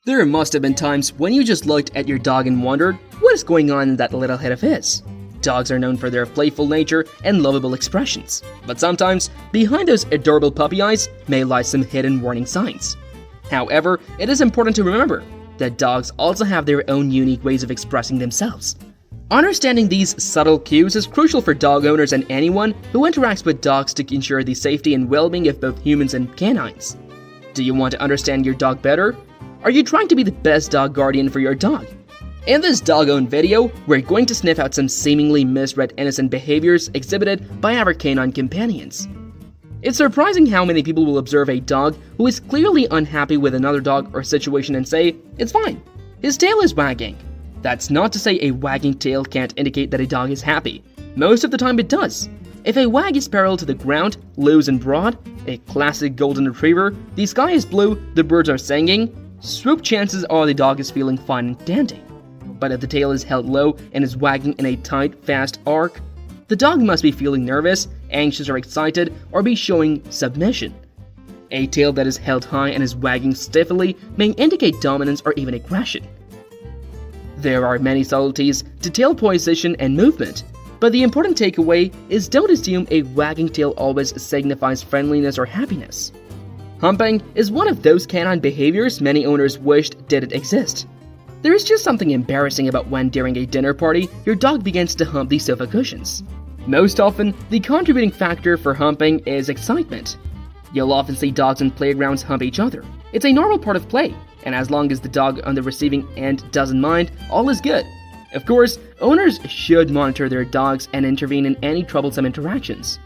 There must have been times when you just looked at your dog and wondered, what is going on in that little head of his? Dogs are known for their playful nature and lovable expressions, but sometimes, behind those adorable puppy eyes may lie some hidden warning signs. However, it is important to remember that dogs also have their own unique ways of expressing themselves. Understanding these subtle cues is crucial for dog owners and anyone who interacts with dogs to ensure the safety and well-being of both humans and canines. Do you want to understand your dog better? Are you trying to be the best dog guardian for your dog? In this dog-owned video, we're going to sniff out some seemingly misread innocent behaviors exhibited by our canine companions. It's surprising how many people will observe a dog who is clearly unhappy with another dog or situation and say, "It's fine. His tail is wagging." That's not to say a wagging tail can't indicate that a dog is happy. Most of the time it does. If a wag is parallel to the ground, loose and broad, a classic golden retriever, the sky is blue, the birds are singing, swoop, chances are the dog is feeling fine and dandy. But if the tail is held low and is wagging in a tight, fast arc, the dog must be feeling nervous, anxious or excited, or be showing submission. A tail that is held high and is wagging stiffly may indicate dominance or even aggression. There are many subtleties to tail position and movement, but the important takeaway is don't assume a wagging tail always signifies friendliness or happiness. Humping is one of those canine behaviors many owners wished didn't exist. There is just something embarrassing about when during a dinner party, your dog begins to hump the sofa cushions. Most often, the contributing factor for humping is excitement. You'll often see dogs in playgrounds hump each other. It's a normal part of play, and as long as the dog on the receiving end doesn't mind, all is good. Of course, owners should monitor their dogs and intervene in any troublesome interactions.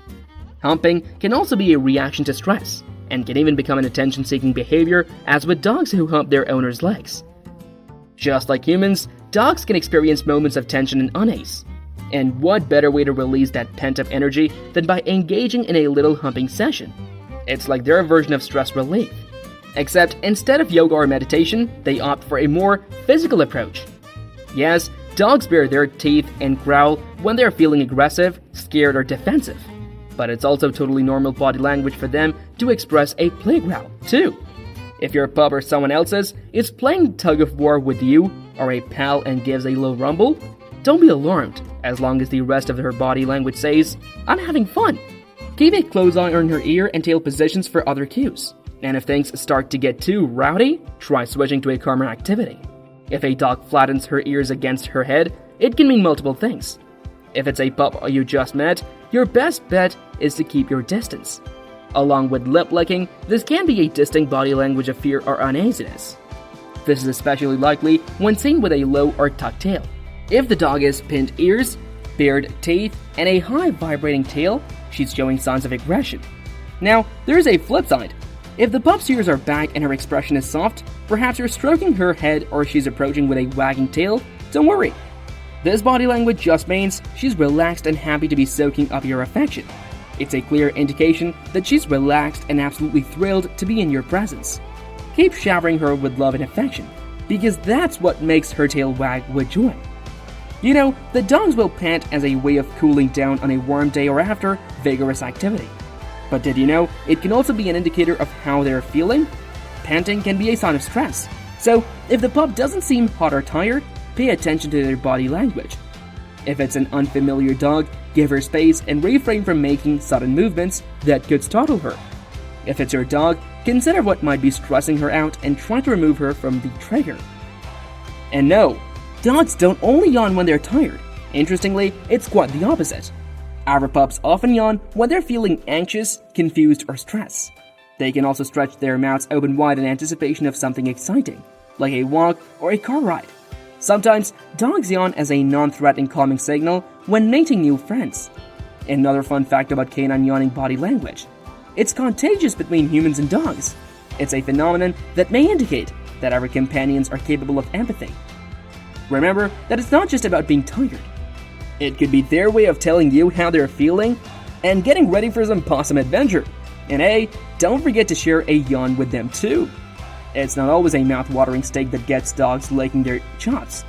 Humping can also be a reaction to stress, and can even become an attention-seeking behavior, as with dogs who hump their owner's legs. Just like humans, dogs can experience moments of tension and unease. And what better way to release that pent-up energy than by engaging in a little humping session? It's like their version of stress relief. Except instead of yoga or meditation, they opt for a more physical approach. Yes, dogs bare their teeth and growl when they're feeling aggressive, scared, or defensive. But it's also totally normal body language for them to express a play growl, too. If your pup or someone else's is playing tug-of-war with you or a pal and gives a low rumble, don't be alarmed as long as the rest of her body language says, "I'm having fun." Keep a close eye on her ear and tail positions for other cues. And if things start to get too rowdy, try switching to a calmer activity. If a dog flattens her ears against her head, it can mean multiple things. If it's a pup you just met, your best bet is to keep your distance. Along with lip licking, this can be a distinct body language of fear or uneasiness. This is especially likely when seen with a low or tucked tail. If the dog has pinned ears, bared teeth, and a high vibrating tail, she's showing signs of aggression. Now, there is a flip side. If the pup's ears are back and her expression is soft, perhaps you're stroking her head or she's approaching with a wagging tail, don't worry. This body language just means she's relaxed and happy to be soaking up your affection. It's a clear indication that she's relaxed and absolutely thrilled to be in your presence. Keep showering her with love and affection, because that's what makes her tail wag with joy. You know, the dogs will pant as a way of cooling down on a warm day or after vigorous activity. But did you know it can also be an indicator of how they're feeling? Panting can be a sign of stress. So, if the pup doesn't seem hot or tired, pay attention to their body language. If it's an unfamiliar dog, give her space and refrain from making sudden movements that could startle her. If it's your dog, consider what might be stressing her out and try to remove her from the trigger. And no, dogs don't only yawn when they're tired. Interestingly, it's quite the opposite. Our pups often yawn when they're feeling anxious, confused, or stressed. They can also stretch their mouths open wide in anticipation of something exciting, like a walk or a car ride. Sometimes, dogs yawn as a non-threatening calming signal when meeting new friends. Another fun fact about canine yawning body language: it's contagious between humans and dogs. It's a phenomenon that may indicate that our companions are capable of empathy. Remember that it's not just about being tired. It could be their way of telling you how they're feeling and getting ready for some possum adventure. And hey, don't forget to share a yawn with them too. It's not always a mouth-watering steak that gets dogs licking their chops.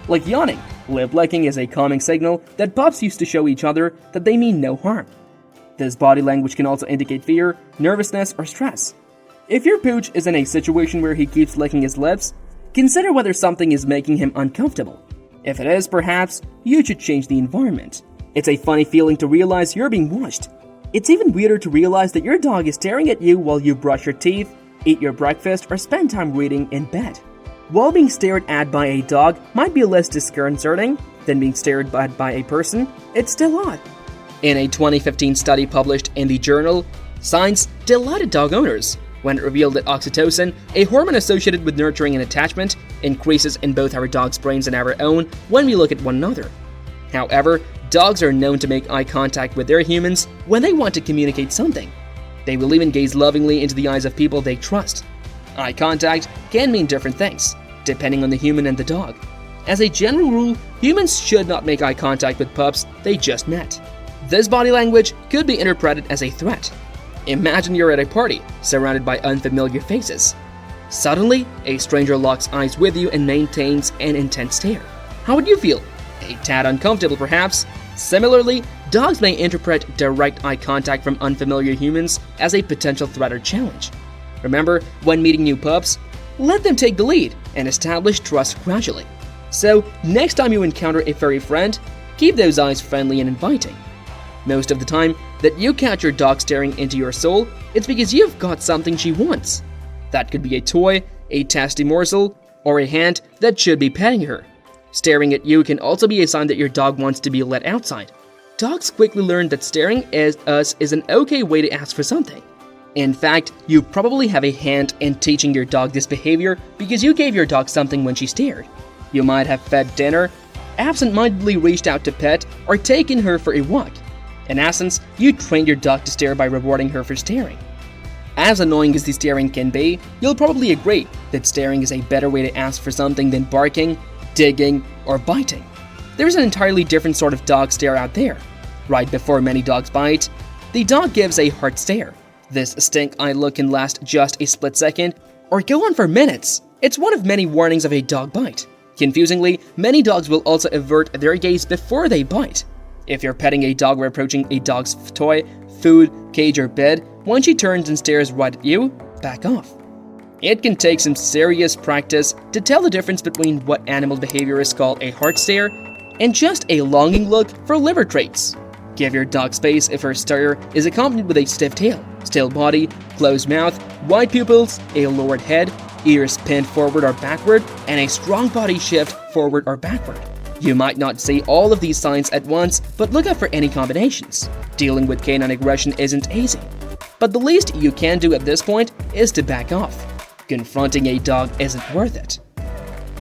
Like yawning, lip licking is a calming signal that pups used to show each other that they mean no harm. This body language can also indicate fear, nervousness, or stress. If your pooch is in a situation where he keeps licking his lips, Consider whether something is making him uncomfortable. If it is, perhaps you should change the environment. It's a funny feeling to realize you're being watched. It's even weirder to realize that your dog is staring at you while you brush your teeth, eat your breakfast, or spend time reading in bed. While being stared at by a dog might be less disconcerting than being stared at by a person, it's still odd. In a 2015 study published in the journal, Science delighted dog owners when it revealed that oxytocin, a hormone associated with nurturing and attachment, increases in both our dog's brains and our own when we look at one another. However, dogs are known to make eye contact with their humans when they want to communicate something. They will even gaze lovingly into the eyes of people they trust. Eye contact can mean different things, depending on the human and the dog. As a general rule, humans should not make eye contact with pups they just met. This body language could be interpreted as a threat. Imagine you're at a party, surrounded by unfamiliar faces. Suddenly, a stranger locks eyes with you and maintains an intense stare. How would you feel? A tad uncomfortable, perhaps? Similarly, dogs may interpret direct eye contact from unfamiliar humans as a potential threat or challenge. Remember, when meeting new pups, let them take the lead and establish trust gradually. So, next time you encounter a furry friend, keep those eyes friendly and inviting. Most of the time that you catch your dog staring into your soul, it's because you've got something she wants. That could be a toy, a tasty morsel, or a hand that should be petting her. Staring at you can also be a sign that your dog wants to be let outside. Dogs quickly learn that staring at us is an okay way to ask for something. In fact, you probably have a hand in teaching your dog this behavior because you gave your dog something when she stared. You might have fed dinner, absent-mindedly reached out to pet, or taken her for a walk. In essence, you trained your dog to stare by rewarding her for staring. As annoying as the staring can be, you'll probably agree that staring is a better way to ask for something than barking, digging, or biting. There's an entirely different sort of dog stare out there. Right before many dogs bite, the dog gives a hard stare. This stink-eye look can last just a split second, or go on for minutes. It's one of many warnings of a dog bite. Confusingly, many dogs will also avert their gaze before they bite. If you're petting a dog or approaching a dog's toy, food, cage, or bed, when she turns and stares right at you, back off. It can take some serious practice to tell the difference between what animal behavior is called a hard stare and just a longing look for liver traits. Give your dog space if her stare is accompanied with a stiff tail, still body, closed mouth, wide pupils, a lowered head, ears pinned forward or backward, and a strong body shift forward or backward. You might not see all of these signs at once, but look out for any combinations. Dealing with canine aggression isn't easy, but the least you can do at this point is to back off. Confronting a dog isn't worth it.